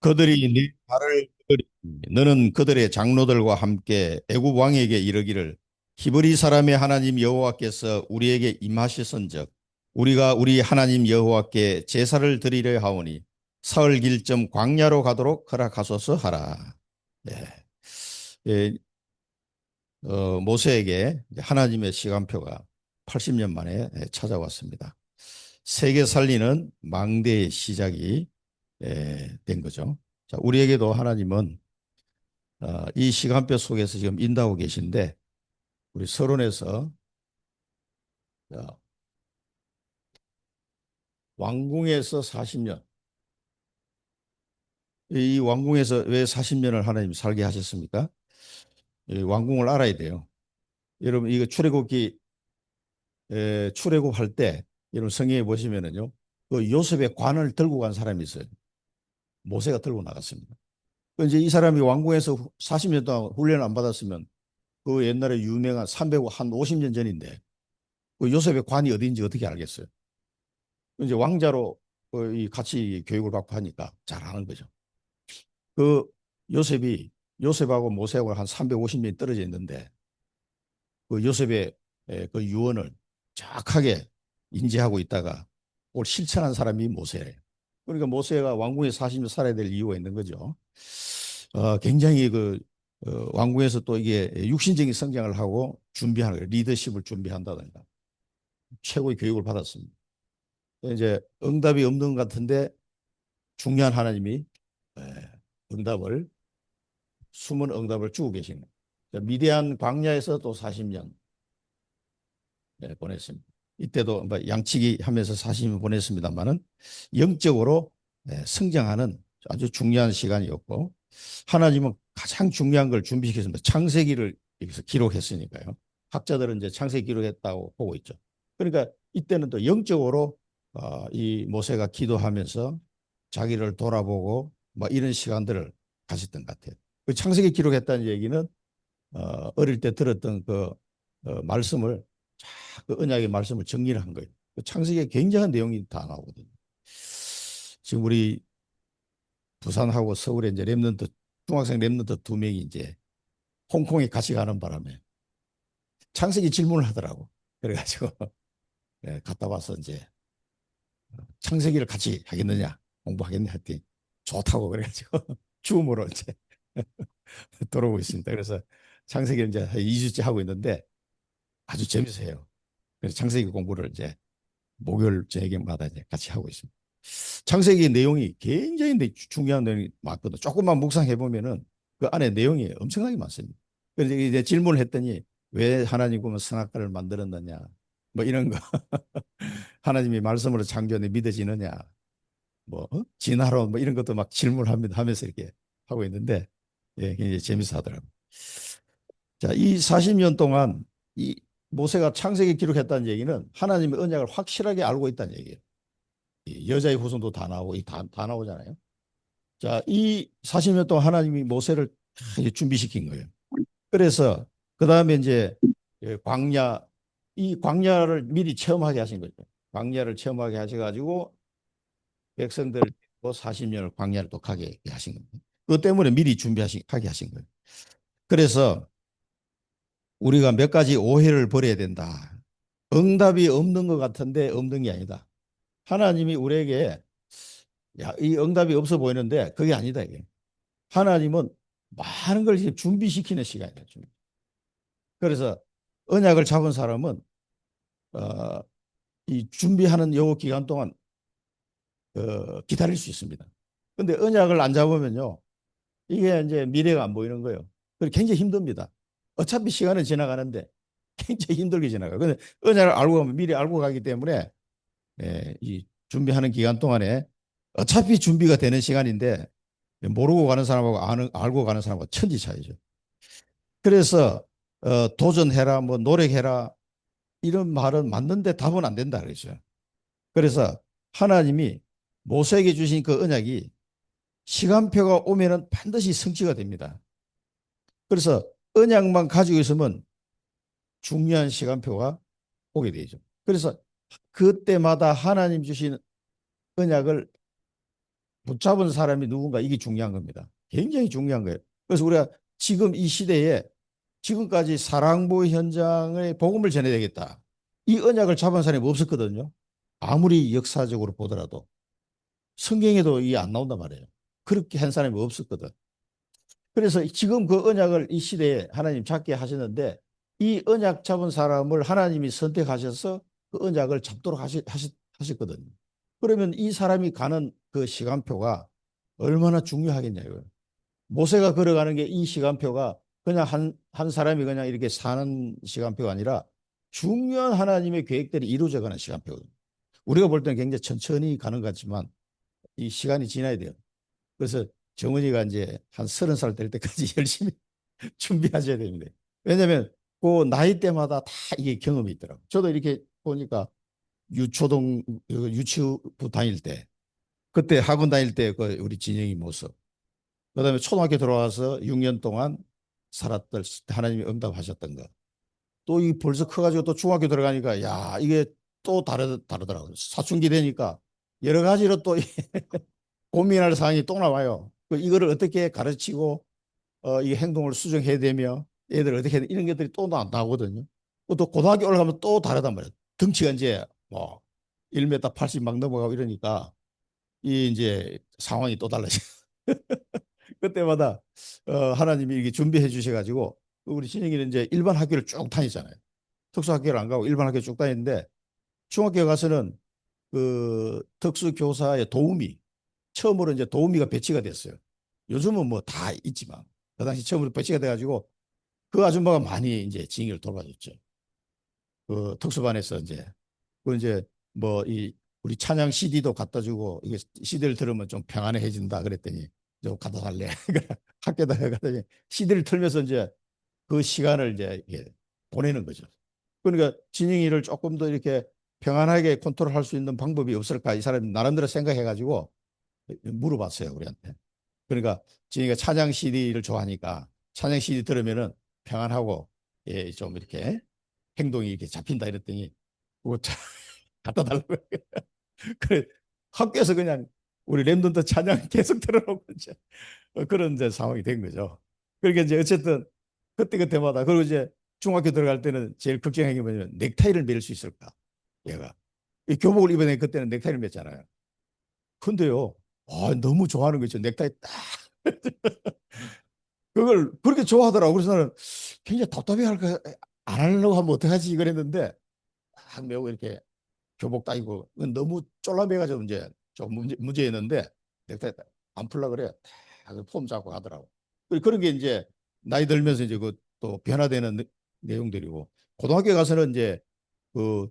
그들이 네 발을 끌으리. 너는 그들의 장로들과 함께 애굽 왕에게 이르기를 히브리 사람의 하나님 여호와께서 우리에게 임하시선즉 우리가 우리 하나님 여호와께 제사를 드리려 하오니 사흘 길쯤 광야로 가도록 허락하소서 하라. 네. 예, 모세에게 하나님의 시간표가 80년 만에 찾아왔습니다. 세계 살리는 망대의 시작이 된 거죠. 자, 우리에게도 하나님은 이 시간표 속에서 지금 인도하고 계신데 우리 서론에서 자, 왕궁에서 40년 이 왕궁에서 왜 40년을 하나님 살게 하셨습니까? 이 왕궁을 알아야 돼요. 여러분 이거 출애굽기 출애굽할 때 여러분 성경에 보시면은요 그 요셉의 관을 들고 간 사람이 있어요. 모세가 들고 나갔습니다. 그 이제 이 사람이 왕궁에서 40년 동안 훈련을 안 받았으면 그 옛날에 유명한 300, 한 50년 전인데 그 요셉의 관이 어딘지 어떻게 알겠어요? 이제 왕자로 이 같이 교육을 받고 하니까 잘 아는 거죠. 그 요셉이 요셉하고 모세하고 한 350년이 떨어져 있는데 그 요셉의 그 유언을 정확하게 인지하고 있다가 그걸 실천한 사람이 모세예요. 그러니까 모세가 왕궁에 40년 살아야 될 이유가 있는 거죠. 굉장히 왕궁에서 또 이게 육신적인 성장을 하고 준비하는 거예요. 리더십을 준비한다든가 최고의 교육을 받았습니다. 이제 응답이 없는 것 같은데 중요한 하나님이 응답을 숨은 응답을 주고 계시는 거예요. 미디안 광야에서 또 40년 보냈습니다. 이때도 뭐 양치기 하면서 40년 보냈습니다만은 영적으로 성장하는 아주 중요한 시간이었고 하나님은 가장 중요한 걸 준비시켰습니다. 창세기를 여기서 기록했으니까요. 학자들은 이제 창세기 기록했다고 보고 있죠. 그러니까 이때는 또 영적으로 이 모세가 기도하면서 자기를 돌아보고 뭐 이런 시간들을 가졌던 것 같아요. 그 창세기 기록했다는 얘기는 어릴 때 들었던 그 말씀을 그 언약의 말씀을 정리를 한 거예요. 그 창세기에 굉장한 내용이 다 나오거든요. 지금 우리 부산하고 서울에 이제 랩런트 중학생 랩런트 두 명이 이제 홍콩에 같이 가는 바람에 창세기 질문을 하더라고. 그래가지고 갔다 와서 이제 창세기를 같이 하겠느냐 공부하겠냐 했더니 좋다고 그래가지고 줌으로 이제 돌아오고 있습니다. 그래서 창세기를 이제 2주째 하고 있는데 아주 재밌어요. 그래서 창세기 공부를 이제 목요일 저녁마다 이제 같이 하고 있습니다. 창세기 내용이 굉장히 중요한 내용이 많거든요. 조금만 묵상해 보면은 그 안에 내용이 엄청나게 많습니다. 그래서 이제 질문을 했더니 왜 하나님은 선악과를 만들었느냐, 뭐 이런 거, 하나님이 말씀으로 창조해 믿어지느냐, 뭐 진화론 뭐 이런 것도 막 질문합니다 하면서 이렇게 하고 있는데 굉장히 재밌어 하더라고요. 자, 이 40년 동안 이 모세가 창세기 기록했다는 얘기는 하나님의 언약을 확실하게 알고 있다는 얘기예요. 여자의 후손도 다 나오고 다 나오잖아요. 자, 이 40년 동안 하나님이 모세를 준비시킨 거예요. 그래서 그 다음에 이제 광야 이 광야를 미리 체험하게 하신 거죠. 광야를 체험하게 하셔가지고 백성들 40년을 광야를 또 가게 하신 겁니다. 그것 때문에 미리 준비하게 하신 거예요. 그래서 우리가 몇 가지 오해를 버려야 된다. 응답이 없는 것 같은데 없는 게 아니다. 하나님이 우리에게 야, 이 응답이 없어 보이는데 그게 아니다 이게. 하나님은 많은 걸 준비시키는 시간이에요. 그래서 언약을 잡은 사람은 어, 이 준비하는 요 기간 동안 기다릴 수 있습니다. 근데 언약을 안 잡으면요. 이게 이제 미래가 안 보이는 거예요. 그래서 굉장히 힘듭니다. 어차피 시간은 지나가는데 굉장히 힘들게 지나가요. 근데 언약을 알고 가면 미리 알고 가기 때문에 이 준비하는 기간 동안에 어차피 준비가 되는 시간인데 모르고 가는 사람하고 알고 가는 사람하고 천지 차이죠. 그래서 도전해라, 뭐 노력해라 이런 말은 맞는데 답은 안 된다 그랬어요. 그래서 하나님이 모세에게 주신 그 언약이 시간표가 오면은 반드시 성취가 됩니다. 그래서 언약만 가지고 있으면 중요한 시간표가 오게 되죠. 그래서 그때마다 하나님 주신 언약을 붙잡은 사람이 누군가 이게 중요한 겁니다. 굉장히 중요한 거예요. 그래서 우리가 지금 이 시대에 지금까지 사랑부 현장의 복음을 전해야 되겠다. 이 언약을 잡은 사람이 없었거든요. 아무리 역사적으로 보더라도 성경에도 이게 안 나온단 말이에요. 그렇게 한 사람이 없었거든. 그래서 지금 그 언약을 이 시대에 하나님 잡게 하셨는데 이 언약 잡은 사람을 하나님이 선택하셔서 그 언약을 잡도록 하셨거든요. 그러면 이 사람이 가는 그 시간표가 얼마나 중요하겠냐고요. 모세가 걸어가는 게 이 시간표가 그냥 한 사람이 그냥 이렇게 사는 시간표가 아니라 중요한 하나님의 계획들이 이루어져 가는 시간표거든요. 우리가 볼 때는 굉장히 천천히 가는 것 같지만 이 시간이 지나야 돼요. 그래서 정은이가 이제 한 30살 될 때까지 열심히 준비하셔야 됩니다. 왜냐하면 그 나이 때마다 다 이게 경험이 있더라고요. 저도 이렇게 보니까 유초등 유치부 다닐 때 그때 학원 다닐 때 그 우리 진영이 모습 그다음에 초등학교 들어와서 6년 동안 살았던 하나님이 응답하셨던 거. 또 이 벌써 커가지고 또 중학교 들어가니까 야 이게 또 다르더라고요. 사춘기 되니까 여러 가지로 또 고민할 사항이 또 나와요. 이거를 어떻게 가르치고 이 행동을 수정해야 되며 애들 어떻게 해야 돼? 이런 것들이 또 나오거든요. 또 고등학교 올라가면 또 다르단 말이에요. 덩치가 이제 뭐 1m 80 막 넘어가고 이러니까 이 이제 상황이 또 달라져요. 그때마다 하나님이 이렇게 준비해 주셔가지고 우리 신영이는 이제 일반 학교를 쭉 다니잖아요. 특수학교를 안 가고 일반 학교 쭉 다니는데 중학교 가서는 그 특수교사의 도우미 처음으로 이제 도우미가 배치가 됐어요. 요즘은 뭐 다 있지만 그 당시 처음으로 배치가 돼가지고 그 아줌마가 많이 이제 진행을 돌봐줬죠. 그 특수반에서 이제 뭐 이 우리 찬양 CD도 갖다 주고 이게 CD를 들으면 좀 평안해진다 그랬더니 좀 갖다 달래. 학교에다가 갖다 CD를 틀면서 이제 그 시간을 이제 보내는 거죠. 그러니까 진영이를 조금 더 이렇게 평안하게 컨트롤할 수 있는 방법이 없을까 이 사람이 나름대로 생각해가지고 물어봤어요 우리한테. 그러니까 진영이가 찬양 CD를 좋아하니까 찬양 CD 들으면은 평안하고 좀 이렇게 행동이 이렇게 잡힌다 이랬더니 그거 갖다 달라고 그래 학교에서 그냥 우리 랩런더 찬양 계속 들어놓고 이제 그런 이제 상황이 된 거죠. 그러니까 이제 어쨌든 그때마다 그리고 이제 중학교 들어갈 때는 제일 걱정한 게 뭐냐면 넥타이를 매일 수 있을까 얘가 이 교복을 입어내 그때는 넥타이를 맸잖아요. 근데요 너무 좋아하는 거죠. 넥타이 딱 그걸 그렇게 좋아하더라고. 그래서 나는 굉장히 답답해 할까 안 하려고 하면 어떡하지 그랬는데 딱 매고 이렇게 교복 따이고 너무 쫄라매가지고 이제 좀 문제였는데 넥타이 안 풀라 그래 폼 잡고 하더라고. 그런 게 이제 나이 들면서 이제 그 또 변화되는 내용들이고 고등학교 가서는 이제 그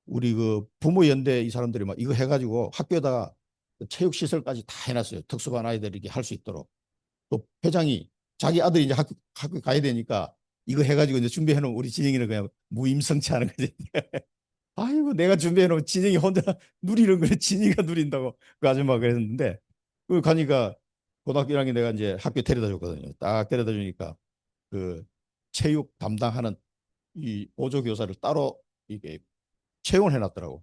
우리 그 부모 연대 이 사람들이 막 이거 해가지고 학교에다가 체육 시설까지 다 해놨어요. 특수반 아이들이 이렇게 할 수 있도록. 또 회장이 자기 아들이 이제 학교 가야 되니까 이거 해가지고 이제 준비해놓은 우리 진영이는 그냥 무임승차하는 거지. 아이고 내가 준비해놓은 진영이 혼자 누리는 거래. 진이가 누린다고 그 아줌마가 그랬는데 그 가니까 고등학교 1학년 내가 이제 학교 데려다 줬거든요. 딱 데려다 주니까 그 체육 담당하는 이 보조 교사를 따로 이게 채용을 해놨더라고.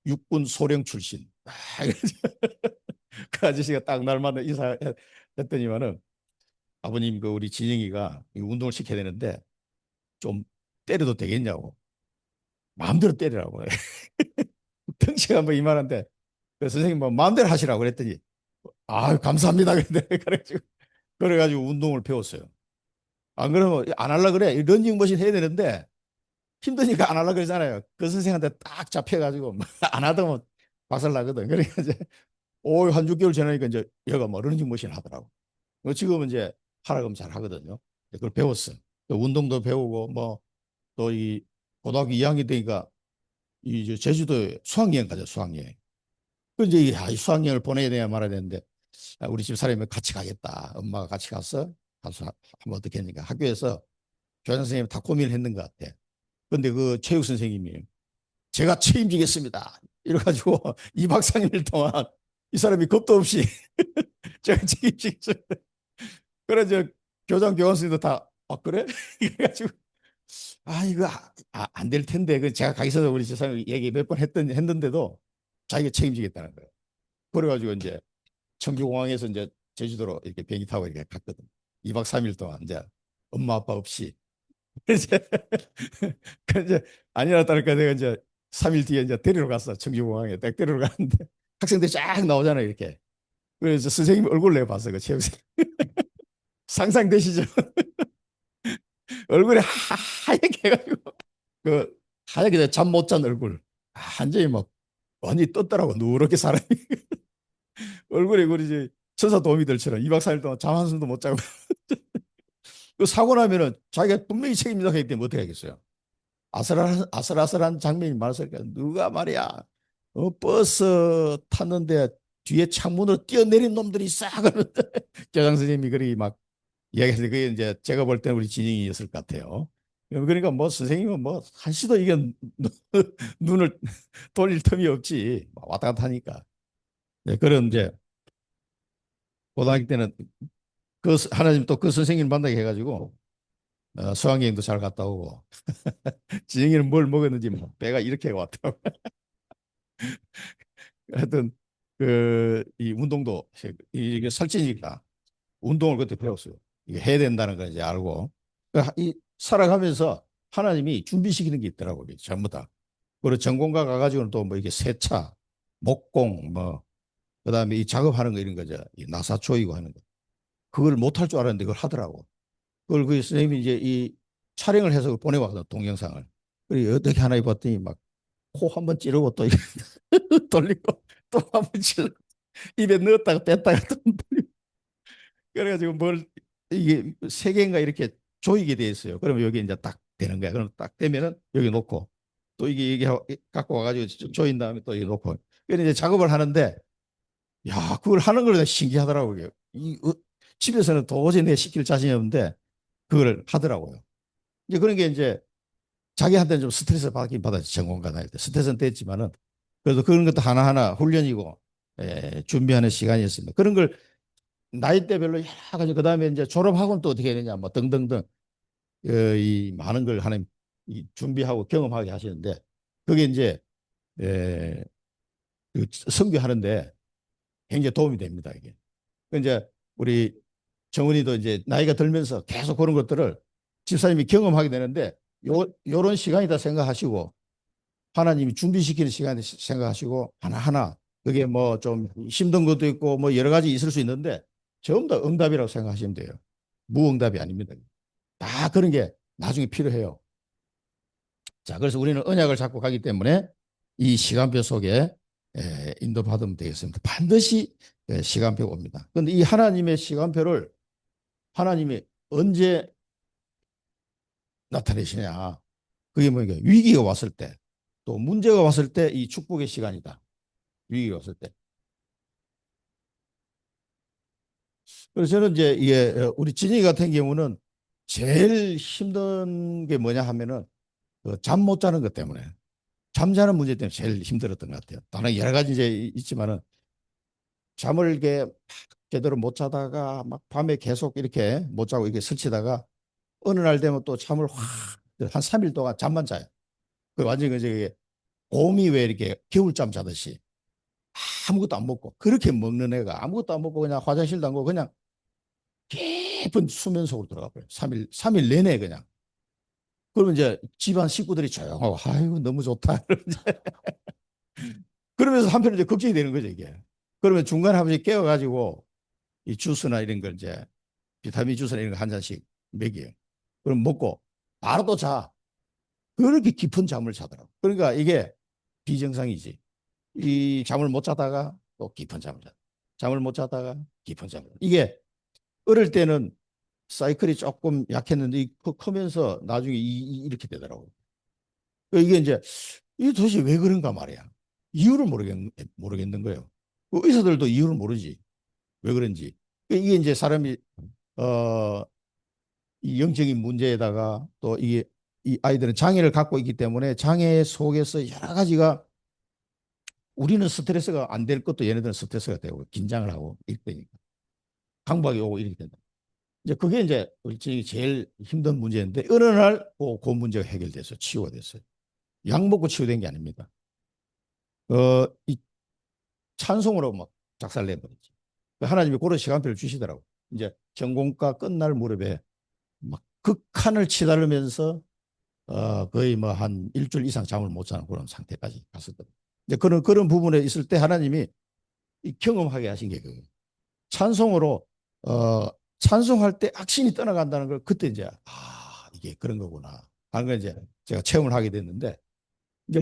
육군 소령 출신. 그 아저씨가 딱 날마다 인사했더니만은 아버님 그 우리 진영이가 운동을 시켜야 되는데 좀 때려도 되겠냐고. 마음대로 때리라고. 덩치가 뭐 이만한데 그 선생님 뭐 마음대로 하시라고 그랬더니 아 감사합니다. 그래가지고 운동을 배웠어요. 안 그러면 안 할라 그래. 런닝머신 해야 되는데 힘드니까 안 할라 그러잖아요. 그 선생한테 딱 잡혀가지고 안 하다면 박살 나거든. 그러니까 이제 한 6개월 지나니까 이제 얘가 뭐 런닝머신 하더라고. 지금은 이제 하라 그러면 잘 하거든요. 그걸 배웠어. 운동도 배우고 뭐 또 이 고등학교 2학년 되니까 이 제주도에 수학여행 가죠. 수학여행. 그 이제 이 수학여행을 보내야 되냐 말아야 되는데 우리 집 사람이 같이 가겠다. 엄마가 같이 가서 하면 어떻겠니까. 학교에서 교장 선생님이 다 고민을 했는 것 같아. 근데 그 체육 선생님이 제가 책임지겠습니다. 이래가지고 2박 3일 동안 이 사람이 겁도 없이 제가 책임지겠습니다. 그래서 교장 교원님도 다 그래? 이래가지고 이거 안 될 텐데 그 제가 가기 전에 우리 세상에 얘기 몇 번 했는데도 자기가 책임지겠다는 거예요. 그래가지고 이제 청주공항에서 이제 제주도로 이렇게 비행기 타고 이렇게 갔거든. 2박 3일 동안 이제 엄마 아빠 없이. 이제 그 이제 아니나 다를까 내가 이제 3일 뒤에 이제 데리러 갔어. 청주공항에 딱 데리러 갔는데 학생들이 쫙 나오잖아 이렇게. 그래서 선생님 얼굴 내가 봤어. 그 체육생 상상되시죠? 얼굴이 하얗게 해가지고 그 하얗게 잠 못 잔 얼굴 완전히 막 완전히 떴더라고 누렇게 사람이 얼굴에 그러지 천사 도우미들처럼 2박 3일 동안 잠 한숨도 못 자고 그 사고 나면은 자기가 분명히 책임져야 하기 때문에 어떻게 하겠어요? 아슬아슬한 장면이 많았으니까 누가 말이야 버스 탔는데 뒤에 창문으로 뛰어내린 놈들이 싹 하는데 교장 선생님이 그리 막 이야기했는데 그게 이제 제가 볼 때는 우리 진영이었을 것 같아요. 그러니까 뭐 선생님은 뭐 한시도 이게 눈을 돌릴 틈이 없지 왔다 갔다 하니까. 네, 그런 이제 고등학교 때는 그 하나님 또 그 선생님 만나게 해가지고 수학여행도 잘 갔다 오고 진영이는 뭘 먹었는지 뭐 배가 이렇게 왔더라고. 하여튼 그 이 운동도 이게 살찌니까 운동을 그때 배웠어요. 이게 해야 된다는 걸 이제 알고 이 살아가면서 하나님이 준비시키는 게 있더라고요. 전부 다. 그리고 전공가 가가지고는 또 뭐 이게 세차, 목공, 뭐 그다음에 이 작업하는 거 이런 거죠. 이 나사 조이고 하는 거. 그걸 못할 줄 알았는데 그걸 하더라고. 그걸 그 선생님이 이제 이 촬영을 해서 보내왔거든 동영상을. 그리고 어떻게 하나 입었더니 막 코 한번 찌르고 또 돌리고 또 한번 찌르고 입에 넣었다가 뺐다가 또 돌리고 그래가지고 뭘 이게 세 개인가 이렇게 조이게 돼 있어요. 그러면 여기 이제 딱 되는 거야. 그럼 딱 되면은 여기 놓고 또 이게 갖고 와가지고 조인 다음에 또 여기 놓고. 그래서 이제 작업을 하는데 야 그걸 하는 걸 신기하더라고요. 집에서는 도저히 내 시킬 자신이 없는데 그걸 하더라고요. 이제 그런 게 이제 자기한테는 좀 스트레스 받긴 받았지 전공가 다닐 때 스트레스는 됐지만은 그래도 그런 것도 하나하나 훈련이고 준비하는 시간이었습니다. 그런 걸 나이대별로 여러 가지 그다음에 이제 졸업하고는 또 어떻게 되냐 뭐 등등등 이 많은 걸 하는 이 준비하고 경험하게 하시는데 그게 이제 에, 그 선교하는데 굉장히 도움이 됩니다 이게. 그 이제 우리 정은이도 이제 나이가 들면서 계속 그런 것들을 집사님이 경험하게 되는데 요런 시간이다 생각하시고 하나님이 준비시키는 시간이 생각하시고 하나하나 그게 뭐 좀 힘든 것도 있고 뭐 여러 가지 있을 수 있는데 전부 다 응답이라고 생각하시면 돼요. 무응답이 아닙니다. 다 그런 게 나중에 필요해요. 자, 그래서 우리는 언약을 잡고 가기 때문에 이 시간표 속에 인도받으면 되겠습니다. 반드시 시간표가 옵니다. 그런데 이 하나님의 시간표를 하나님이 언제 나타내시냐? 그게 뭐니까 위기가 왔을 때, 또 문제가 왔을 때 이 축복의 시간이다. 위기가 왔을 때. 그래서 저는 이제 이게 우리 진이 같은 경우는 제일 힘든 게 뭐냐 하면은 잠 못 자는 것 때문에 잠자는 문제 때문에 제일 힘들었던 것 같아요. 다른 여러 가지 이제 있지만은 잠을 이게 제대로 못 자다가 막 밤에 계속 이렇게 못 자고 이렇게 설치다가 어느 날 되면 또 잠을 확 한 3일 동안 잠만 자요. 그 완전히 이제 곰이 왜 이렇게 겨울잠 자듯이 아무것도 안 먹고 그렇게 먹는 애가 아무것도 안 먹고 그냥 화장실도 안 가고 그냥 깊은 수면 속으로 들어가 버려요. 3일 내내 그냥. 그러면 이제 집안 식구들이 조용하고 아이고 너무 좋다. 그러면서 한편으로 이제 걱정이 되는 거죠 이게. 그러면 중간에 한 번씩 깨워가지고 이 주스나 이런 걸 이제 비타민 주스나 이런 거 한 잔씩 먹여요. 그럼 먹고 바로 또 자. 그렇게 깊은 잠을 자더라고. 그러니까 이게 비정상이지. 이 잠을 못 자다가 또 깊은 잠을 자. 잠을 못 자다가 깊은 잠을. 이게 어릴 때는 사이클이 조금 약했는데 크면서 나중에 이렇게 되더라고요. 그러니까 이게 이제 이게 도대체 왜 그런가 말이야. 이유를 모르겠는 거예요. 그 의사들도 이유를 모르지. 왜 그런지. 그러니까 이게 이제 사람이 어, 이 영적인 문제에다가 또 이게 이 아이들은 장애를 갖고 있기 때문에 장애 속에서 여러 가지가 우리는 스트레스가 안 될 것도 얘네들은 스트레스가 되고 긴장을 하고 이렇게 강박이 오고 이렇게 된다. 이제 그게 이제 우리 제일 힘든 문제인데 어느 날그 문제가 해결됐어요. 치유가 됐어요. 약 먹고 치유된 게 아닙니다. 이 찬송으로 막 작살내 버렸지. 하나님이 그런 시간표를 주시더라고. 이제 전공과 끝날 무렵에 막 극한을 치달으면서 거의 뭐 한 일주일 이상 잠을 못 자는 그런 상태까지 갔었거든. 이제 그런 부분에 있을 때 하나님이 이 경험하게 하신 게 그거예요. 찬송으로 어, 찬송할 때 악신이 떠나간다는 걸 그때 이제 이게 그런 거구나 하는 걸 이제 제가 체험을 하게 됐는데 이제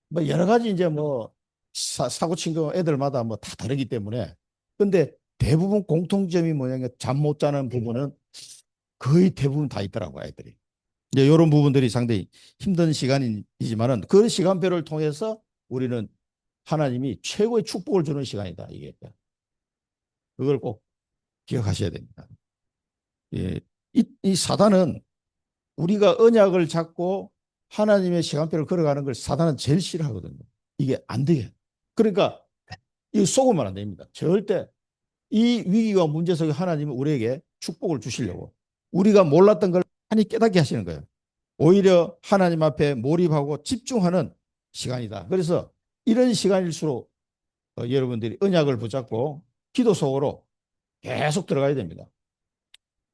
뭐 여러 가지 이제 뭐 사고 친 거 애들마다 뭐 다 다르기 때문에 근데 대부분 공통점이 뭐냐면 잠 못 자는 부분은 거의 대부분 다 있더라고 아이들이. 이제 이런 부분들이 상당히 힘든 시간이지만은 그 시간표를 통해서 우리는 하나님이 최고의 축복을 주는 시간이다 이게 그걸 꼭 기억하셔야 됩니다. 예, 이 사단은 우리가 언약을 잡고 하나님의 시간표를 걸어가는 걸 사단은 제일 싫어하거든요. 이게 안 되게. 그러니까 이 속으면 안 됩니다. 절대 이 위기와 문제 속에 하나님은 우리에게 축복을 주시려고 우리가 몰랐던 걸 많이 깨닫게 하시는 거예요. 오히려 하나님 앞에 몰입하고 집중하는 시간이다. 그래서 이런 시간일수록 여러분들이 언약을 붙잡고 기도 속으로 계속 들어가야 됩니다.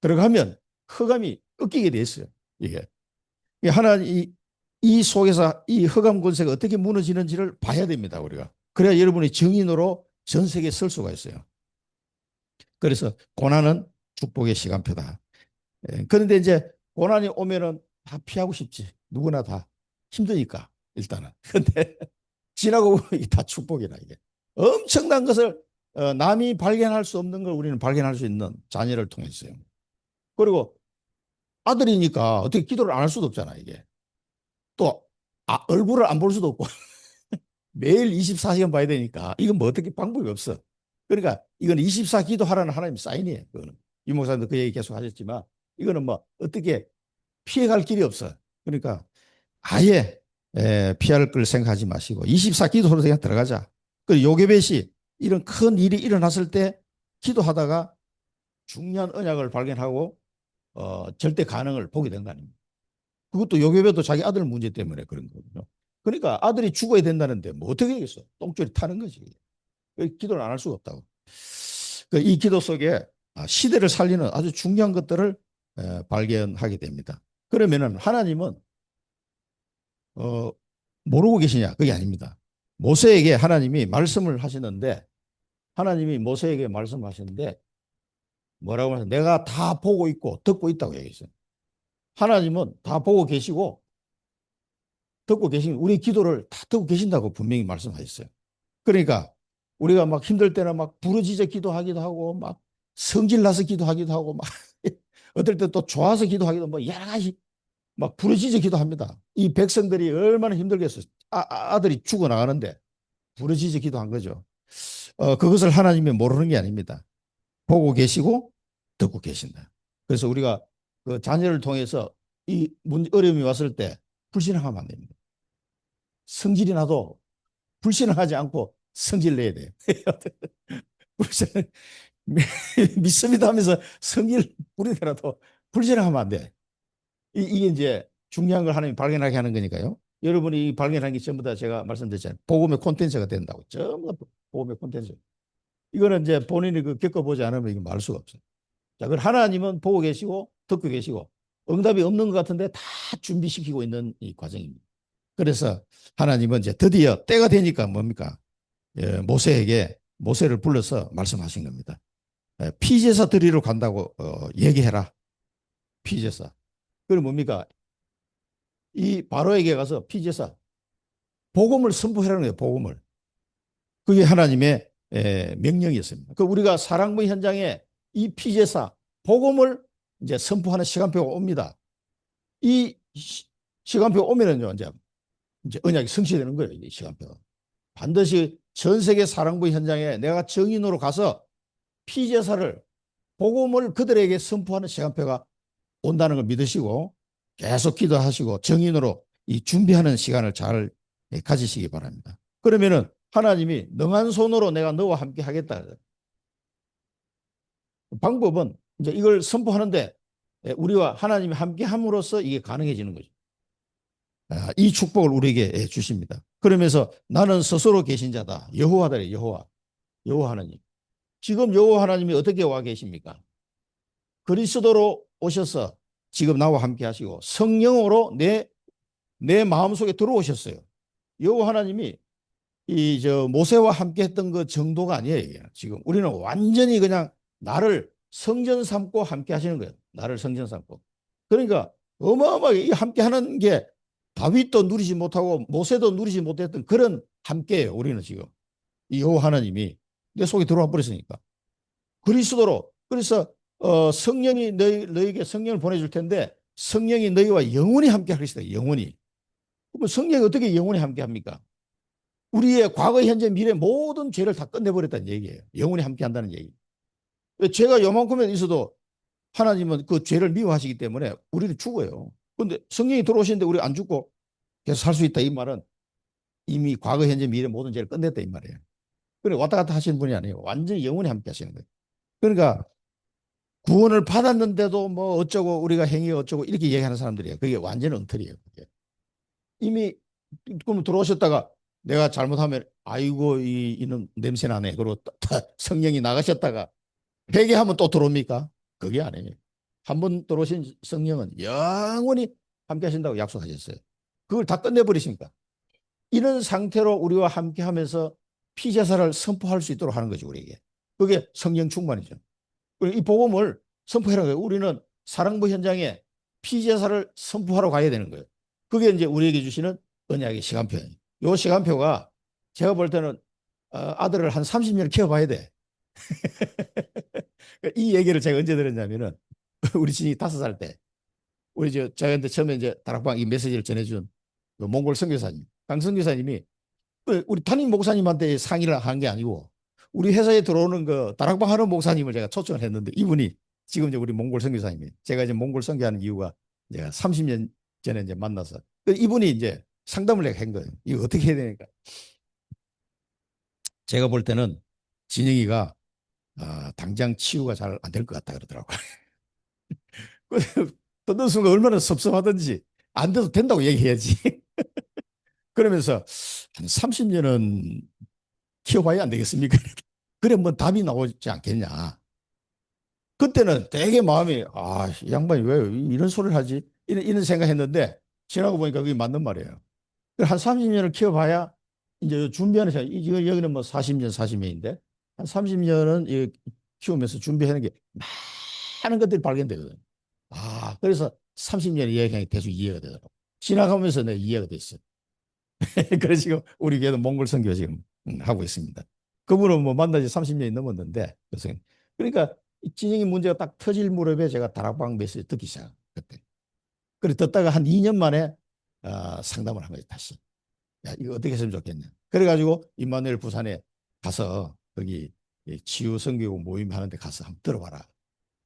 들어가면 흑암이 꺾이게 돼 있어요. 이게 하나님 이 속에서 이 흑암 권세가 어떻게 무너지는지를 봐야 됩니다. 우리가 그래야 여러분이 증인으로 전 세계에 설 수가 있어요. 그래서 고난은 축복의 시간표다. 그런데 이제 고난이 오면은 다 피하고 싶지. 누구나 다 힘드니까 일단은. 근데 지나고 보면 다 축복이라 이게 엄청난 것을 남이 발견할 수 없는 걸 우리는 발견할 수 있는 자녀를 통해서요. 그리고 아들이니까 어떻게 기도를 안 할 수도 없잖아 이게. 또 얼굴을 안 볼 수도 없고 매일 24시간 봐야 되니까 이건 뭐 어떻게 방법이 없어. 그러니까 이건 24 기도하라는 하나님 사인이에요. 그거는 유 목사님도 그 얘기 계속 하셨지만 이거는 뭐 어떻게 피해갈 길이 없어. 그러니까 아예 피할 걸 생각하지 마시고 24 기도로 그냥 들어가자. 그리고 요괴벳이 이런 큰 일이 일어났을 때 기도하다가 중요한 언약을 발견하고 절대 가능을 보게 된다는 거예요. 그것도 요괴벳도 자기 아들 문제 때문에 그런 거거든요. 그러니까 아들이 죽어야 된다는데 뭐 어떻게 되겠어? 똥줄이 타는 거지. 기도를 안 할 수가 없다고. 이 기도 속에 시대를 살리는 아주 중요한 것들을 발견하게 됩니다. 그러면은 하나님은 어, 모르고 계시냐? 그게 아닙니다. 모세에게 하나님이 말씀을 하시는데 하나님이 모세에게 말씀하시는데 뭐라고 하냐? 내가 다 보고 있고 듣고 있다고 얘기했어요. 하나님은 다 보고 계시고 듣고 계신 우리 기도를 다 듣고 계신다고 분명히 말씀하셨어요. 그러니까 우리가 막 힘들 때는 막 부르짖어 기도하기도 하고 막 성질 나서 기도하기도 하고 막 어떨 때 또 좋아서 기도하기도 뭐 여러 가지 막 부르짖어 기도합니다. 이 백성들이 얼마나 힘들겠어요. 아들이 죽어나가는데 부르짖어 기도한 거죠. 그것을 하나님이 모르는 게 아닙니다. 보고 계시고 듣고 계신다. 그래서 우리가 그 자녀를 통해서 이 어려움이 왔을 때 불신앙하면 안 됩니다. 성질이 나도 불신앙하지 않고 성질 내야 돼요. 불신앙 믿습니다 하면서 성질 부리더라도 불신앙하면 안 돼. 이게 이제 중요한 걸 하나님이 발견하게 하는 거니까요. 여러분이 발견한 게 전부 다 제가 말씀드렸잖아요. 복음의 콘텐츠가 된다고. 전부 다 복음의 콘텐츠. 이거는 이제 본인이 그 겪어보지 않으면 이거 말 수가 없어요. 자, 그럼 하나님은 보고 계시고 듣고 계시고 응답이 없는 것 같은데 다 준비시키고 있는 이 과정입니다. 그래서 하나님은 이제 드디어 때가 되니까 뭡니까? 모세에게 모세를 불러서 말씀하신 겁니다. 피제사 드리러 간다고 얘기해라. 피제사. 그럼 뭡니까? 이 바로에게 가서 피제사 복음을 선포하라는 거예요. 복음을. 그게 하나님의 명령이었습니다. 그 우리가 사랑부 현장에 이 피제사 복음을 이제 선포하는 시간표가 옵니다. 이 시간표가 오면은요 이제 언약이 성취되는 거예요. 이 시간표가. 반드시 전 세계 사랑부 현장에 내가 정인으로 가서 피제사를 복음을 그들에게 선포하는 시간표가 온다는 걸 믿으시고 계속 기도하시고 정인으로 이 준비하는 시간을 잘 가지시기 바랍니다. 그러면은 하나님이 능한 손으로 내가 너와 함께 하겠다. 방법은 이제 이걸 선포하는데 우리와 하나님이 함께 함으로써 이게 가능해지는 거죠. 이 축복을 우리에게 주십니다. 그러면서 나는 스스로 계신 자다. 여호와다. 여호와. 여호와 하나님. 지금 여호와 하나님이 어떻게 와 계십니까? 그리스도로 오셔서 지금 나와 함께 하시고 성령으로 내 마음속에 들어오셨어요. 여호와 하나님이 이 저 모세와 함께 했던 그 정도가 아니에요. 이게. 지금 우리는 완전히 그냥 나를 성전 삼고 함께 하시는 거예요. 나를 성전 삼고. 그러니까 어마어마하게 함께 하는 게 다윗도 누리지 못하고 모세도 누리지 못했던 그런 함께예요. 우리는 지금. 이 여호와 하나님이 내 속에 들어와 버렸으니까. 그리스도로. 그래서 성령이 너에게 성령을 보내줄 텐데 성령이 너희와 영원히 함께 할 것이다. 영원히. 그럼 성령이 어떻게 영원히 함께 합니까? 우리의 과거, 현재, 미래 모든 죄를 다 끝내버렸다는 얘기예요. 영원히 함께 한다는 얘기. 죄가 요만큼만 있어도 하나님은 그 죄를 미워하시기 때문에 우리는 죽어요. 그런데 성령이 들어오시는데 우리 안 죽고 계속 살 수 있다. 이 말은 이미 과거, 현재, 미래 모든 죄를 끝냈다. 이 말이에요. 그래 왔다 갔다 하시는 분이 아니에요. 완전히 영원히 함께 하시는 거예요. 그러니까 구원을 받았는데도 뭐 어쩌고 우리가 행위가 어쩌고 이렇게 얘기하는 사람들이에요. 그게 완전 엉터리예요. 그게. 이미 그럼 들어오셨다가 내가 잘못하면 아이고 이는 냄새 나네. 그리고 성령이 나가셨다가 회개하면 또 들어옵니까? 그게 아니에요. 한 번 들어오신 성령은 영원히 함께 하신다고 약속하셨어요. 그걸 다 끝내버리십니까? 이런 상태로 우리와 함께 하면서 피제사를 선포할 수 있도록 하는 거죠, 우리에게. 그게 성령 충만이죠. 이 복음을 선포하는 거예요. 우리는 사랑부 현장에 피제사를 선포하러 가야 되는 거예요. 그게 이제 우리에게 주시는 언약의 시간표예요. 이 시간표가 제가 볼 때는 아들을 한 30년 키워봐야 돼. 이 얘기를 제가 언제 들었냐면은 우리 친이 5살 때 우리 저한테 처음에 이제 다락방 이 메시지를 전해준 그 몽골 선교사님 강 선교사님이 우리 담임 목사님한테 상의를 한 게 아니고 우리 회사에 들어오는 그 다락방 하는 목사님을 제가 초청을 했는데 이분이 지금 이제 우리 몽골 선교사님이 제가 이제 몽골 선교하는 이유가 제가 30년 전에 이제 만나서 이분이 이제 상담을 내가 한 거예요. 이거 어떻게 해야 되니까 제가 볼 때는 진영이가 당장 치유가 잘 안 될 것 같다 그러더라고요. 듣는 순간 얼마나 섭섭하든지 안 돼도 된다고 얘기해야지. 그러면서 한 30년은 키워봐야 안 되겠습니까? 그래 뭐 답이 나오지 않겠냐. 그때는 되게 마음이 이 양반이 왜 이런 소리를 하지? 이런 생각했는데 지나고 보니까 그게 맞는 말이에요. 한 30년을 키워봐야 이제 준비하는 시간, 여기는 뭐 40년, 40년인데 한 30년은 키우면서 준비하는 게 많은 것들이 발견되거든요. 그래서 30년의 여행이 계속 이해가 되더라고. 지나가면서 내가 이해가 됐어요. 그래서 지금 우리 교회도 몽골 선교 지금 하고 있습니다. 그분은 뭐 만난 지 30년이 넘었는데, 그러니까 진영이 문제가 딱 터질 무렵에 제가 다락방 메시지 듣기 시작. 그때. 그래 듣다가 한 2년 만에 상담을 한 거예요, 다시. 야, 이거 어떻게 했으면 좋겠냐. 그래가지고 임마누엘 부산에 가서 거기 치유 선교 모임 하는데 가서 한번 들어봐라.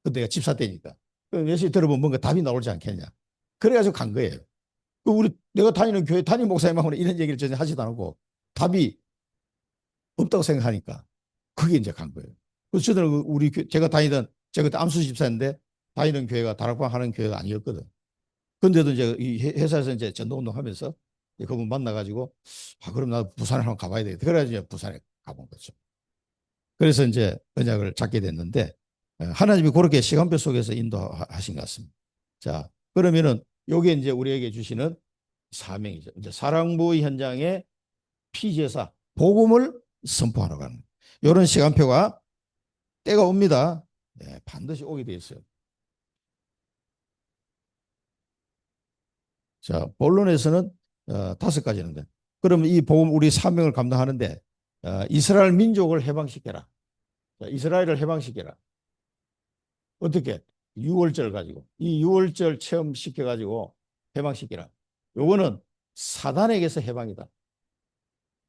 그때 내가 집사 때니까. 메시지 들어보면 뭔가 답이 나오지 않겠냐. 그래가지고 간 거예요. 내가 다니는 교회 담임 목사님하고는 이런 얘기를 전혀 하지도 않고 답이 없다고 생각하니까 그게 이제 간 거예요. 그래서 저는 제가 그때 암수 집사인데 다니는 교회가 다락방 하는 교회가 아니었거든. 근데도 이제 이 회사에서 이제 전도운동 하면서 그분 만나가지고 그럼 나 부산에 한번 가봐야 되겠다. 그래가지고 이제 부산에 가본 거죠. 그래서 이제 언약을 잡게 됐는데 하나님이 그렇게 시간표 속에서 인도하신 것 같습니다. 자, 그러면은 요게 이제 우리에게 주시는 사명이죠. 이제 사랑부 현장의 피제사 복음을 선포하러 가는 이런 시간표가 때가 옵니다. 네, 반드시 오게 돼 있어요. 자, 본론에서는 5가지인데 그러면 이 복음 우리 사명을 감당하는데 이스라엘 민족을 해방시켜라. 자, 이스라엘을 해방시켜라. 어떻게? 6월절 가지고 이 6월절 체험시켜 가지고 해방시키라. 요거는 사단에게서 해방이다.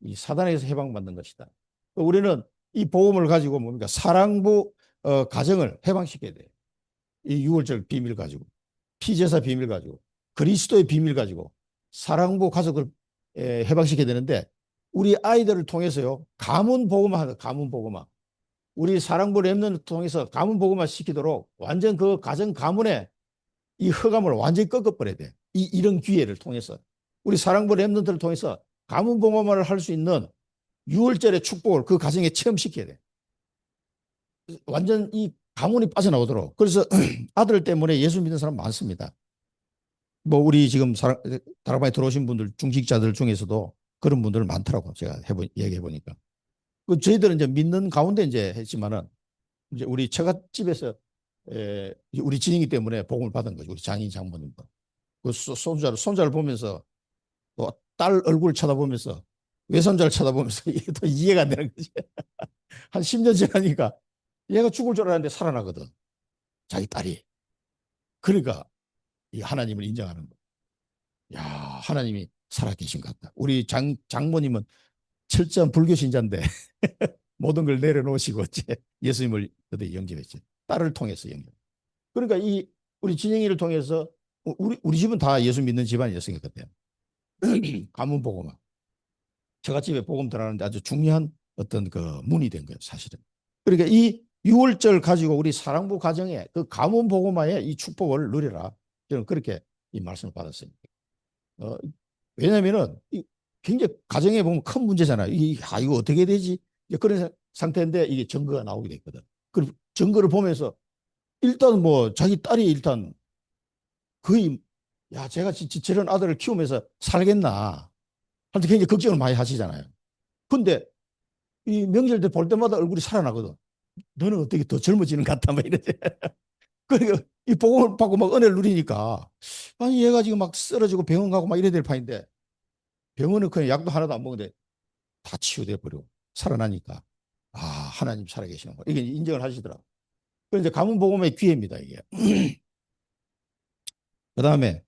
이 사단에게서 해방받는 것이다. 우리는 이 복음을 가지고 뭡니까? 사랑부 가정을 해방시켜야 돼요. 이 6월절 비밀 가지고 피제사 비밀 가지고 그리스도의 비밀 가지고 사랑부 가족을 해방시켜야 되는데 우리 아이들을 통해서요. 가문 복음화 하다. 가문 복음화. 우리 사랑부 렘넌트를 통해서 가문 복음화 시키도록 완전 그 가정 가문의 이 흑암을 완전히 꺾어버려야 돼. 이런 기회를 통해서 우리 사랑부 렘넌트를 통해서 가문 복음화를 할 수 있는 6월절의 축복을 그 가정에 체험시켜야 돼. 완전 이 가문이 빠져나오도록. 그래서 아들 때문에 예수 믿는 사람 많습니다. 뭐 우리 지금 다락방에 들어오신 분들 중직자들 중에서도 그런 분들 많더라고. 제가 얘기해 보니까. 그 저희들은 이제 믿는 가운데 이제 했지만은 이제 우리 처갓집에서 우리 진영이 때문에 복음을 받은 거죠. 우리 장인 장모님도. 그 손자를 보면서 또 딸 얼굴을 쳐다보면서 외손자를 쳐다보면서 이게 또 이해가 안 되는 거지. 한 10년 지나니까 얘가 죽을 줄 알았는데 살아나거든. 자기 딸이. 그러니까 이 하나님을 인정하는 거. 야, 하나님이 살아계신 것 같다. 우리 장모님은 철저한 불교 신자인데 모든 걸 내려놓으시고 예수님을 그때 영접했지. 딸을 통해서 영접. 그러니까 이 우리 진영이를 통해서 우리 집은 다 예수 믿는 집안이었으니까 그때 가문 복음화. 처갓집에 복음 들어가는데 아주 중요한 어떤 그 문이 된 거예요, 사실은. 그러니까 이 6월절 가지고 우리 사랑부 가정에 그 가문 복음화의 이 축복을 누리라. 저는 그렇게 이 말씀을 받았어요. 어, 왜냐면은 굉장히 가정에 보면 큰 문제잖아요. 이거 어떻게 되지? 그런 상태인데 이게 증거가 나오게 됐거든. 그 증거를 보면서 일단 뭐 자기 딸이 일단 거의 야 제가 진짜 저런 아들을 키우면서 살겠나 한테 굉장히 걱정을 많이 하시잖아요. 근데 이 명절 때 볼 때마다 얼굴이 살아나거든. 너는 어떻게 더 젊어지는 것 같아? 막 이러지. 그러니까 이 복음을 받고 막 은혜를 누리니까 아니 얘가 지금 막 쓰러지고 병원 가고 막 이래야 될 판인데 병원은 그냥 약도 하나도 안 먹는데 다 치유돼 버리고 살아나니까 아 하나님 살아계시는 거 이게 인정을 하시더라고. 그 이제 가문 복음의 기회입니다 이게. 그 다음에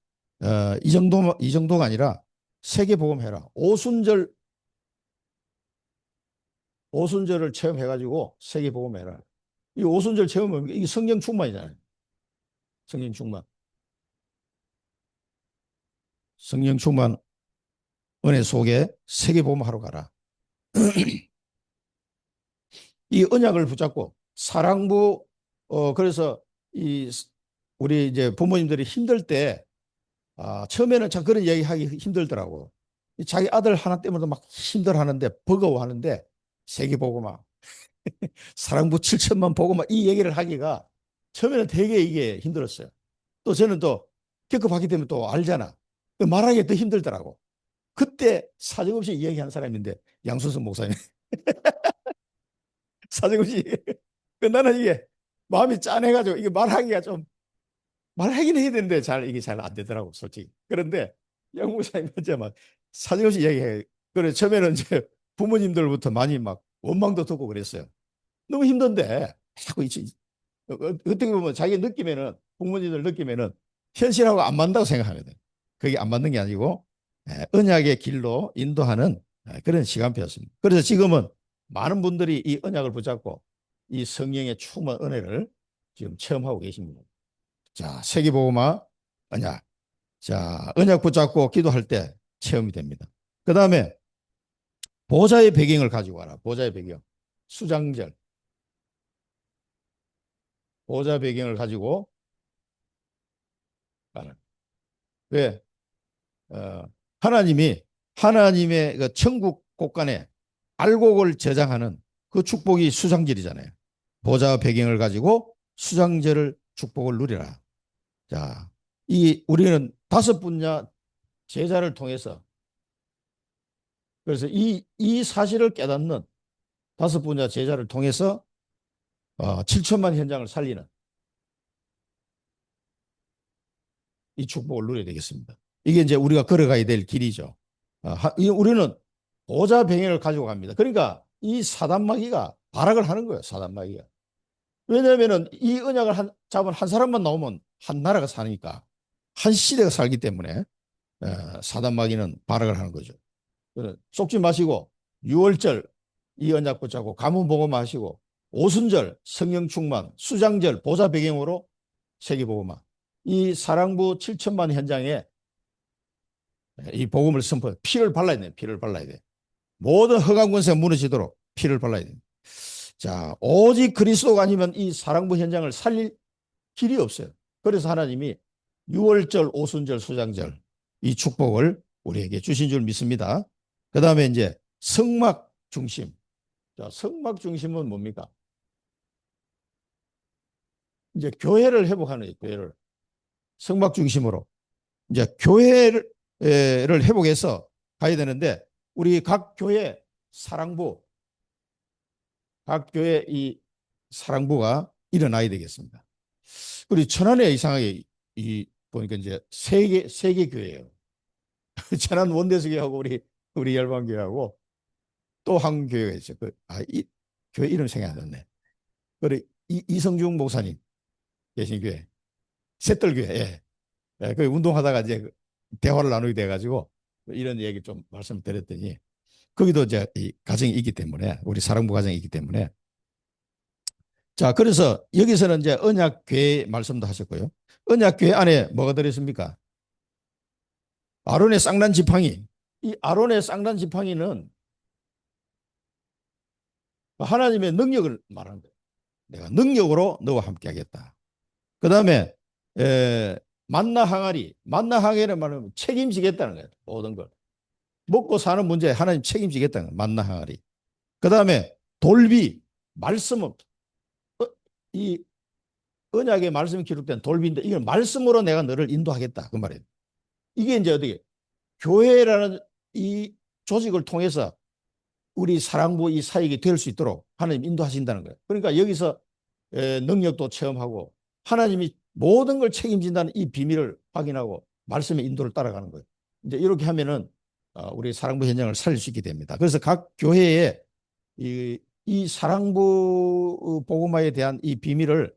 이 정도가 아니라 세계 복음해라. 오순절을 체험해가지고 세계 복음해라. 이 오순절 체험은 이게 성령 충만이잖아요. 성령 충만, 성령 충만 은혜 속에 세계 복음하러 가라. 이 언약을 붙잡고 사랑부 그래서 이 우리 이제 부모님들이 힘들 때 처음에는 참 그런 얘기 하기 힘들더라고. 자기 아들 하나 때문에 막 힘들어하는데 버거워하는데 세계보고막 사랑부 7천만 보고 막 이 얘기를 하기가 처음에는 되게 이게 힘들었어요. 또 저는 또 겪어봤기 때문에 또 알잖아. 말하기가 더 힘들더라고. 그때 사정없이 이야기한 사람인데 양순성 목사님 사정없이 나는 이게 마음이 짠해가지고 이게 말하기가 좀 말하긴 해야 되는데 이게 잘 안 되더라고 솔직히. 그런데 양 목사님 먼저 막 사정없이 이야기해. 그래 처음에는 이제 부모님들부터 많이 막 원망도 듣고 그랬어요. 너무 힘든데 자꾸 어떻게 보면 자기 느끼면은 부모님들 느끼면은 현실하고 안 맞는다고 생각하거든. 그게 안 맞는 게 아니고 언약의 길로 인도하는 그런 시간표였습니다. 그래서 지금은 많은 분들이 이 언약을 붙잡고 이 성령의 충만 은혜를 지금 체험하고 계십니다. 자, 세계보고마 언약. 자, 언약 붙잡고 기도할 때 체험이 됩니다. 그 다음에 보좌의 배경을 가지고 와라. 보좌의 배경. 수장절. 보좌 배경을 가지고 가는. 왜? 어, 하나님의 그 천국 곳간에 알곡을 저장하는 그 축복이 수장절이잖아요. 보좌 배경을 가지고 수장절을 축복을 누리라. 자, 우리는 5분야 제자를 통해서 그래서 이 사실을 깨닫는 5분야 제자를 통해서 7천만 현장을 살리는 이 축복을 누려야 되겠습니다. 이게 이제 우리가 걸어가야 될 길이죠. 우리는 보좌 병행을 가지고 갑니다. 그러니까 이 사단마귀가 발악을 하는 거예요. 사단마귀가. 왜냐하면 이 언약을 잡은 한 사람만 나오면 한 나라가 사니까 한 시대가 살기 때문에 사단마귀는 발악을 하는 거죠. 속지 마시고 6월절 이 언약 붙잡고 가문복음화 하시고 오순절 성령 충만 수장절 보좌 배경으로 세계복음화 이 사랑부 7천만 현장에 이 복음을 선포 피를 발라야 돼. 피를 발라야 돼. 모든 허감 권세가 무너지도록 피를 발라야 돼. 자, 오직 그리스도가 아니면 이 사랑부 현장을 살릴 길이 없어요. 그래서 하나님이 6월절, 오순절, 수장절 이 축복을 우리에게 주신 줄 믿습니다. 그 다음에 이제 성막 중심. 자, 성막 중심은 뭡니까? 이제 교회를 회복하는 거예요. 교회를 성막 중심으로 이제 교회를 회복해서 가야 되는데 우리 각 교회 사랑부, 각 교회 이 사랑부가 일어나야 되겠습니다. 그리고 천안에 이상하게 이 보니까 이제 세개 교회예요. 천안 원대수교하고 우리 열방교회하고 또 한 교회가 있어요. 이 교회 이름 생각 안 났네. 그리고 이성중 목사님 계신 교회, 셋들교회. 예. 예, 그 운동하다가 이제 대화를 나누게 돼가지고 이런 얘기 좀 말씀드렸더니 거기도 이제 이 가정이 있기 때문에 우리 사랑부 가정이 있기 때문에 자 그래서 여기서는 이제 언약궤 말씀도 하셨고요. 언약궤 안에 뭐가 들어있습니까? 아론의 쌍난 지팡이. 이 아론의 쌍난 지팡이는 하나님의 능력을 말하는 거예요. 내가 능력으로 너와 함께 하겠다. 그 다음에 만나 항아리. 만나 항아리는 말하면 책임지겠다는 거예요. 모든 걸. 먹고 사는 문제에 하나님 책임지겠다는 거예요. 만나 항아리. 그 다음에 돌비. 말씀은 이 언약의 말씀이 기록된 돌비인데 이걸 말씀으로 내가 너를 인도하겠다. 그 말이에요. 이게 이제 어떻게 교회라는 이 조직을 통해서 우리 사랑부 이 사역이 될 수 있도록 하나님 인도하신다는 거예요. 그러니까 여기서 능력도 체험하고 하나님이 모든 걸 책임진다는 이 비밀을 확인하고 말씀의 인도를 따라가는 거예요. 이제 이렇게 하면은 우리 사랑부 현장을 살릴 수 있게 됩니다. 그래서 각 교회에 이 사랑부 복음화에 대한 이 비밀을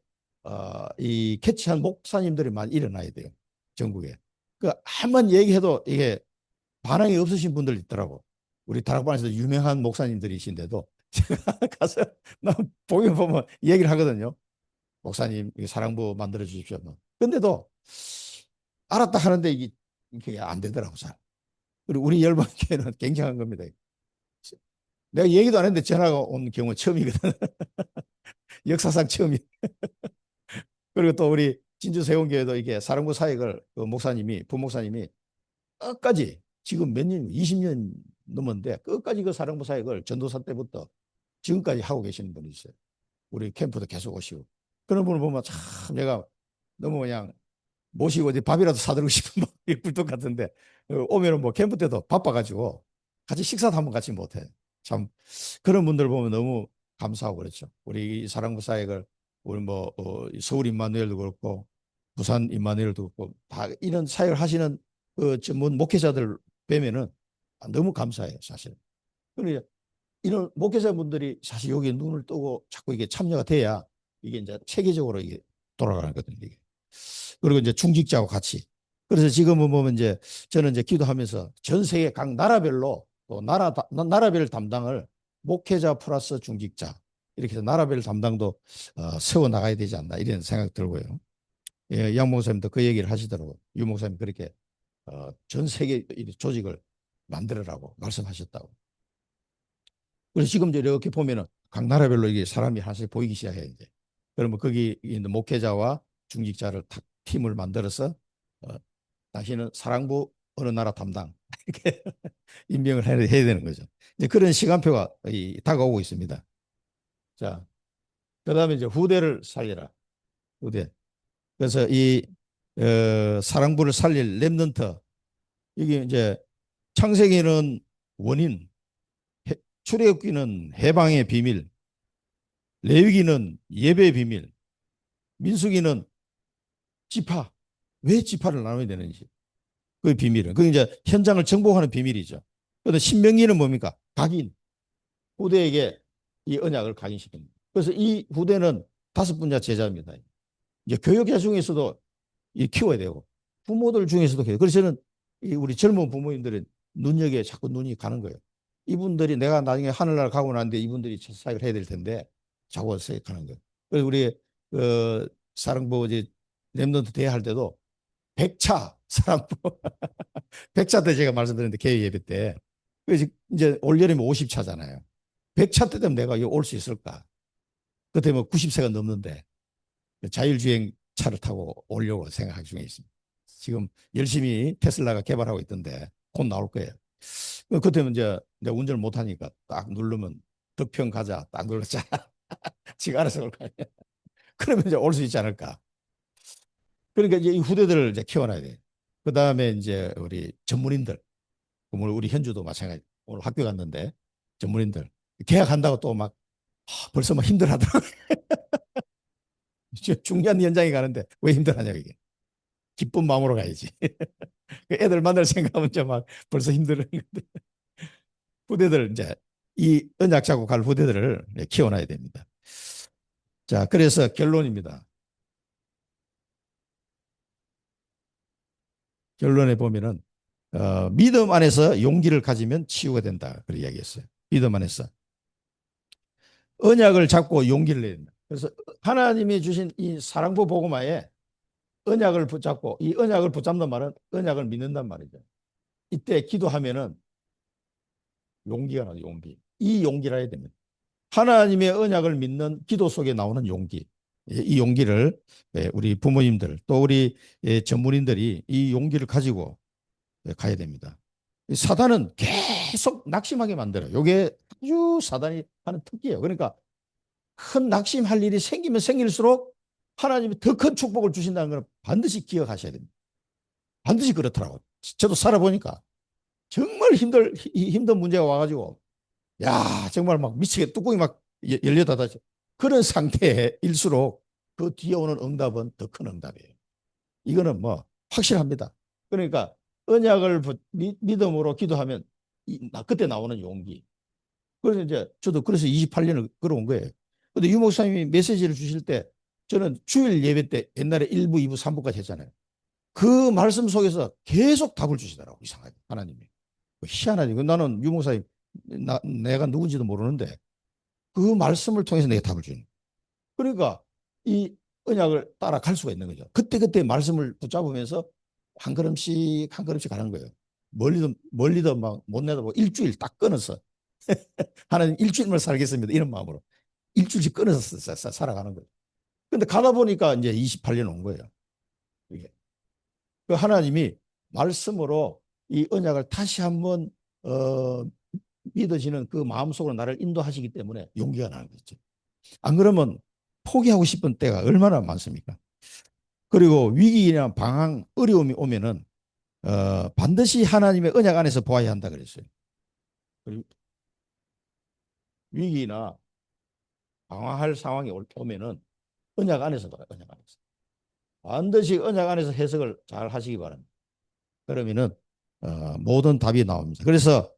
이 캐치한 목사님들이 많이 일어나야 돼요. 전국에. 그 한번 얘기해도 이게 반응이 없으신 분들 있더라고. 우리 다락방에서 유명한 목사님들이신데도 제가 가서 보면 얘기를 하거든요. 목사님 사랑부 만들어 주십시오. 근데도 알았다 하는데 이게 안 되더라고 잘. 그리고 우리 열방교회는 굉장한 겁니다. 내가 얘기도 안 했는데 전화가 온 경우 처음이거든. 역사상 처음이. 그리고 또 우리 진주 세원교회도 이게 사랑부 사역을 그 목사님이 부목사님이 끝까지 지금 몇 년, 20년 넘었는데 끝까지 그 사랑부 사역을 전도사 때부터 지금까지 하고 계시는 분이 있어요. 우리 캠프도 계속 오시고. 그런 분을 보면 참 내가 너무 그냥 모시고 어디 밥이라도 사드리고 싶은 굴뚝 같은데 오면은 뭐 캠프 때도 바빠가지고 같이 식사도 한번 같이 못해. 참 그런 분들 보면 너무 감사하고 그렇죠. 우리 사랑부 사역을 우리 뭐 서울 임마누엘도 그렇고 부산 임마누엘도 그렇고 다 이런 사역을 하시는 그 전문 목회자들 뵈면은 너무 감사해요 사실. 그러니 이런 목회자분들이 사실 여기 눈을 뜨고 자꾸 이게 참여가 돼야 이게 이제 체계적으로 이게 돌아가는 거거든요. 이게. 그리고 이제 중직자와 같이. 그래서 지금은 보면 이제 저는 이제 기도하면서 전 세계 각 나라별로 또 나라별 담당을 목회자 플러스 중직자 이렇게 해서 나라별 담당도 세워 나가야 되지 않나 이런 생각 들고요. 예, 양 목사님도 그 얘기를 하시더라고요. 유 목사님 그렇게 전 세계 조직을 만들어라고 말씀하셨다고. 그래서 지금 이렇게 보면은 각 나라별로 이게 사람이 하나씩 보이기 시작해요 이제. 그러면 거기 있는 목회자와 중직자를 탁 팀을 만들어서 어, 당신은 사랑부 어느 나라 담당 이렇게 임명을 해야 되는 거죠. 이제 그런 시간표가 다가오고 있습니다. 자, 그다음에 이제 후대를 살리라. 후대. 그래서 이 사랑부를 살릴 렘넌트 이게 이제 창세기는 원인, 출애굽기는 해방의 비밀, 레위기는 예배의 비밀, 민수기는 지파. 왜 지파를 나눠야 되는지. 그 비밀은. 그 이제 현장을 정복하는 비밀이죠. 그런데 신명기는 뭡니까? 각인. 후대에게 이 언약을 각인시킵니다. 그래서 이 후대는 5분야 제자입니다. 이제 교육자 중에서도 키워야 되고 부모들 중에서도 키워야 되고. 그래서 저는 우리 젊은 부모님들은 눈여기에 자꾸 눈이 가는 거예요. 이분들이 내가 나중에 하늘나라 가고 나는데 이분들이 첫 사역을 해야 될 텐데 자꾸 생각하는 거예요. 그래서 우리 사랑부 이제 랩런트 대회할 때도 100차 사랑부 100차 때 제가 말씀드렸는데 개회 예배 때 그래서 이제 올여름에 50차잖아요. 100차 때 되면 내가 올 수 있을까? 그때 뭐 90세가 넘는데 자율주행 차를 타고 오려고 생각 중에 있습니다. 지금 열심히 테슬라가 개발하고 있던데 곧 나올 거예요. 그때면 이제 내가 운전을 못하니까 딱 누르면 덕평 가자 딱 눌렀자 지가 알아서 올 거예요. 그러면 이제 올 수 있지 않을까. 그러니까 이제 이 후대들을 이제 키워놔야 돼. 그 다음에 이제 우리 전문인들, 뭐 우리 현주도 마찬가지. 오늘 학교 갔는데 전문인들 계약한다고 또 막 벌써 막 힘들하더라고. 중요한 현장에 가는데 왜 힘들하냐 이게. 기쁜 마음으로 가야지. 애들 만날 생각하면 이제 막 벌써 힘들은 건데 후대들 이제 이 언약 잡고 갈 후대들을 키워놔야 됩니다. 자, 그래서 결론입니다. 결론에 보면은 믿음 안에서 용기를 가지면 치유가 된다. 그렇게 이야기했어요. 믿음 안에서 언약을 잡고 용기를 내야 된다. 그래서 하나님이 주신 이 사랑부 복음화에 언약을 붙잡고 이 언약을 붙잡는 말은 언약을 믿는단 말이죠. 이때 기도하면은 용기가 나죠. 용기. 이 용기라 해야 됩니다. 하나님의 언약을 믿는 기도 속에 나오는 용기. 이 용기를 우리 부모님들 또 우리 전문인들이 이 용기를 가지고 가야 됩니다. 사단은 계속 낙심하게 만들어요. 이게 아주 사단이 하는 특기예요. 그러니까 큰 낙심할 일이 생기면 생길수록 하나님이 더 큰 축복을 주신다는 걸 반드시 기억하셔야 됩니다. 반드시 그렇더라고요. 저도 살아보니까 정말 힘든 문제가 와가지고 야 정말 막 미치게 뚜껑이 막 열려 닫아져 그런 상태일수록 그 뒤에 오는 응답은 더 큰 응답이에요. 이거는 뭐 확실합니다. 그러니까 언약을 믿음으로 기도하면 그때 나오는 용기. 그래서 이제 저도 그래서 28년을 걸어온 거예요. 근데 유 목사님이 메시지를 주실 때 저는 주일 예배 때 옛날에 1부, 2부, 3부까지 했잖아요. 그 말씀 속에서 계속 답을 주시더라고 이상하게 하나님이. 희한하지. 나는 유 목사님 내가 누군지도 모르는데 그 말씀을 통해서 내가 답을 주는. 그러니까 이 언약을 따라갈 수가 있는 거죠. 그때그때 말씀을 붙잡으면서 한 걸음씩 한 걸음씩 가는 거예요. 멀리도 막 못 내다보고 일주일 딱 끊어서 하나님 일주일만 살겠습니다. 이런 마음으로 일주일씩 끊어서 살아가는 거예요. 근데 가다 보니까 이제 28년 온 거예요. 이게. 그 하나님이 말씀으로 이 언약을 다시 한번 믿어지는 그 마음속으로 나를 인도하시기 때문에 용기가 나는 거죠. 안 그러면 포기하고 싶은 때가 얼마나 많습니까? 그리고 위기나 방황, 어려움이 오면은 반드시 하나님의 언약 안에서 보아야 한다 그랬어요. 그리고 위기나 방황할 상황이 오면은 언약 안에서 봐요. 언약 안에서. 반드시 언약 안에서 해석을 잘 하시기 바랍니다. 그러면은 모든 답이 나옵니다. 그래서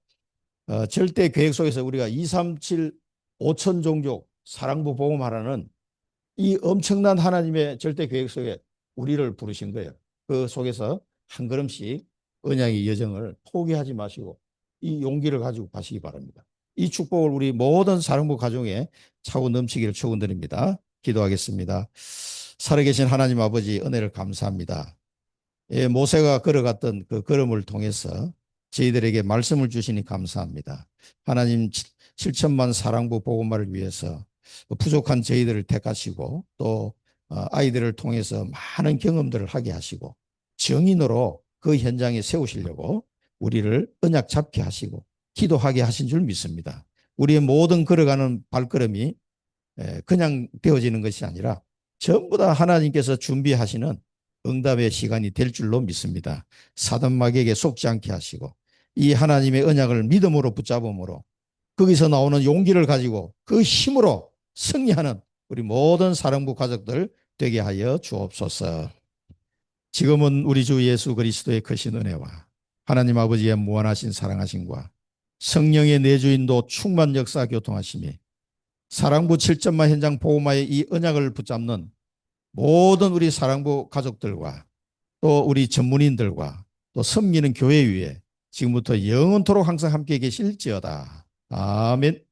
절대 계획 속에서 우리가 237 5천 종족 사랑부 복음하라는 이 엄청난 하나님의 절대 계획 속에 우리를 부르신 거예요. 그 속에서 한 걸음씩 언약의 여정을 포기하지 마시고 이 용기를 가지고 가시기 바랍니다. 이 축복을 우리 모든 사랑부 가정에 차고 넘치기를 축원드립니다. 기도하겠습니다. 살아계신 하나님 아버지 은혜를 감사합니다. 모세가 걸어갔던 그 걸음을 통해서 저희들에게 말씀을 주시니 감사합니다. 하나님 7천만 사랑부 복음화를 위해서 부족한 저희들을 택하시고 또 아이들을 통해서 많은 경험들을 하게 하시고 정인으로 그 현장에 세우시려고 우리를 언약 잡게 하시고 기도하게 하신 줄 믿습니다. 우리의 모든 걸어가는 발걸음이 그냥 되어지는 것이 아니라 전부 다 하나님께서 준비하시는 응답의 시간이 될 줄로 믿습니다. 사단 마귀에게 속지 않게 하시고 이 하나님의 언약을 믿음으로 붙잡음으로 거기서 나오는 용기를 가지고 그 힘으로 승리하는 우리 모든 사랑부 가족들 되게 하여 주옵소서. 지금은 우리 주 예수 그리스도의 크신 은혜와 하나님 아버지의 무한하신 사랑하심과 성령의 내주인도 충만 역사 교통하심이 사랑부 7점만 현장 보호마의 이 언약을 붙잡는 모든 우리 사랑부 가족들과 또 우리 전문인들과 또 섬기는 교회 위에 지금부터 영원토록 항상 함께 계실지어다. 아멘.